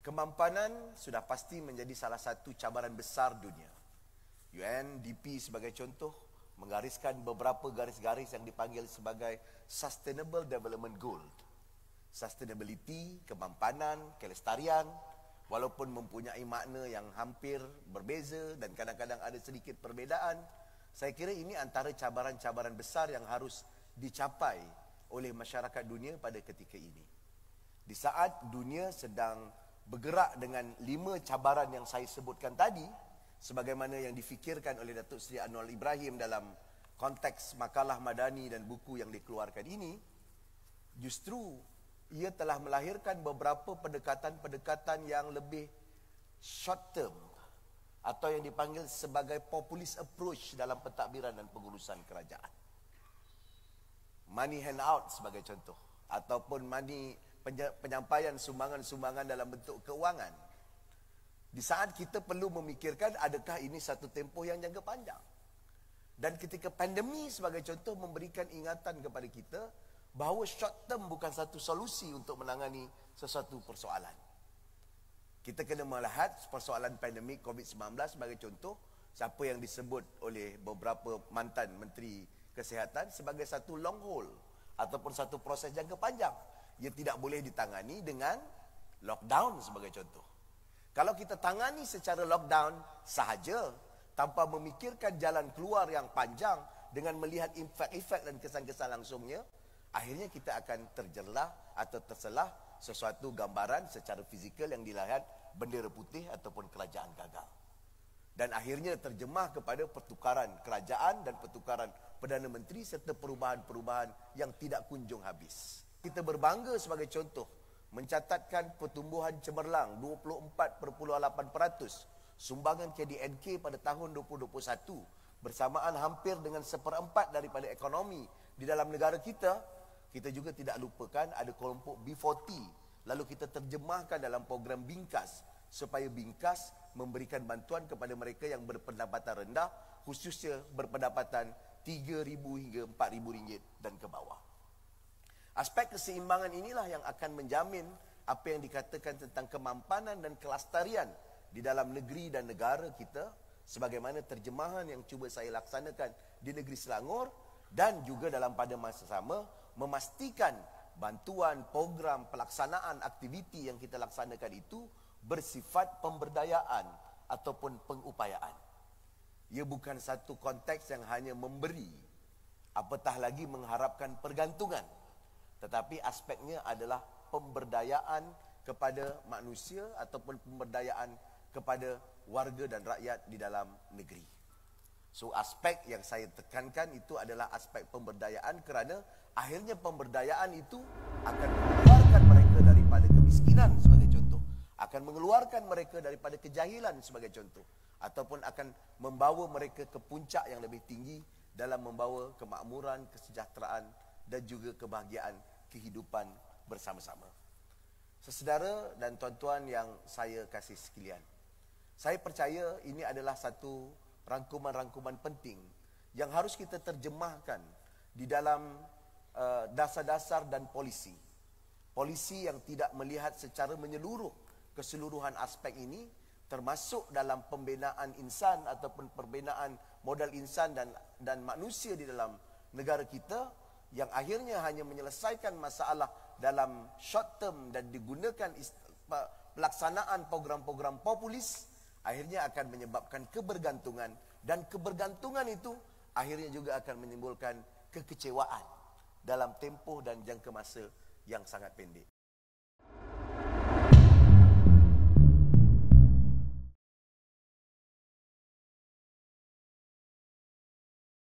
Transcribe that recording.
Kemampanan sudah pasti menjadi salah satu cabaran besar dunia. UNDP sebagai contoh menggariskan beberapa garis-garis yang dipanggil sebagai Sustainable Development Goal. Sustainability, kemampanan, kelestarian, walaupun mempunyai makna yang hampir berbeza dan kadang-kadang ada sedikit perbezaan, saya kira ini antara cabaran-cabaran besar yang harus dicapai oleh masyarakat dunia pada ketika ini. Di saat dunia sedang bergerak dengan 5 cabaran yang saya sebutkan tadi, sebagaimana yang difikirkan oleh Datuk Seri Anwar Ibrahim dalam konteks makalah madani dan buku yang dikeluarkan ini, justru ia telah melahirkan beberapa pendekatan-pendekatan yang lebih short term atau yang dipanggil sebagai populist approach dalam pentadbiran dan pengurusan kerajaan. Money handout sebagai contoh, ataupun penyampaian sumbangan-sumbangan dalam bentuk keuangan. Di saat kita perlu memikirkan adakah ini satu tempoh yang jangka panjang. Dan ketika pandemi sebagai contoh memberikan ingatan kepada kita bahawa short term bukan satu solusi untuk menangani sesuatu persoalan. Kita kena melihat persoalan pandemik COVID-19 sebagai contoh, siapa yang disebut oleh beberapa mantan Menteri Kesihatan sebagai satu long haul ataupun satu proses jangka panjang. Ia tidak boleh ditangani dengan lockdown sebagai contoh. Kalau kita tangani secara lockdown sahaja, tanpa memikirkan jalan keluar yang panjang dengan melihat efek-efek dan kesan-kesan langsungnya, akhirnya kita akan terjelah atau terselah sesuatu gambaran secara fizikal yang dilihat bendera putih ataupun kerajaan gagal. Dan akhirnya terjemah kepada pertukaran kerajaan dan pertukaran Perdana Menteri serta perubahan-perubahan yang tidak kunjung habis. Kita berbangga sebagai contoh mencatatkan pertumbuhan cemerlang 24.8%, sumbangan KDNK pada tahun 2021 bersamaan hampir dengan 1/4 daripada ekonomi di dalam negara kita. Kita juga tidak lupakan ada kelompok B40, lalu kita terjemahkan dalam program Bingkas supaya Bingkas memberikan bantuan kepada mereka yang berpendapatan rendah, khususnya berpendapatan RM3,000 hingga RM4,000 dan ke bawah. Aspek keseimbangan inilah yang akan menjamin apa yang dikatakan tentang kemampanan dan kelestarian di dalam negeri dan negara kita, sebagaimana terjemahan yang cuba saya laksanakan di negeri Selangor, dan juga dalam pada masa sama memastikan bantuan, program, pelaksanaan aktiviti yang kita laksanakan itu bersifat pemberdayaan ataupun pengupayaan. Ia bukan satu konteks yang hanya memberi, apatah lagi mengharapkan pergantungan, tetapi aspeknya adalah pemberdayaan kepada manusia ataupun pemberdayaan kepada warga dan rakyat di dalam negeri. So aspek yang saya tekankan itu adalah aspek pemberdayaan, kerana akhirnya pemberdayaan itu akan mengeluarkan mereka daripada kemiskinan sebagai contoh, akan mengeluarkan mereka daripada kejahilan sebagai contoh, ataupun akan membawa mereka ke puncak yang lebih tinggi dalam membawa kemakmuran, kesejahteraan dan juga kebahagiaan kehidupan bersama-sama. Saudara dan tuan-tuan yang saya kasih sekalian, saya percaya ini adalah satu rangkuman-rangkuman penting yang harus kita terjemahkan di dalam dasar-dasar dan polisi. Polisi yang tidak melihat secara menyeluruh keseluruhan aspek ini, termasuk dalam pembinaan insan ataupun pembinaan modal insan dan manusia di dalam negara kita, yang akhirnya hanya menyelesaikan masalah dalam short term dan digunakan pelaksanaan program-program populis, akhirnya akan menyebabkan kebergantungan, dan kebergantungan itu akhirnya juga akan menimbulkan kekecewaan dalam tempoh dan jangka masa yang sangat pendek.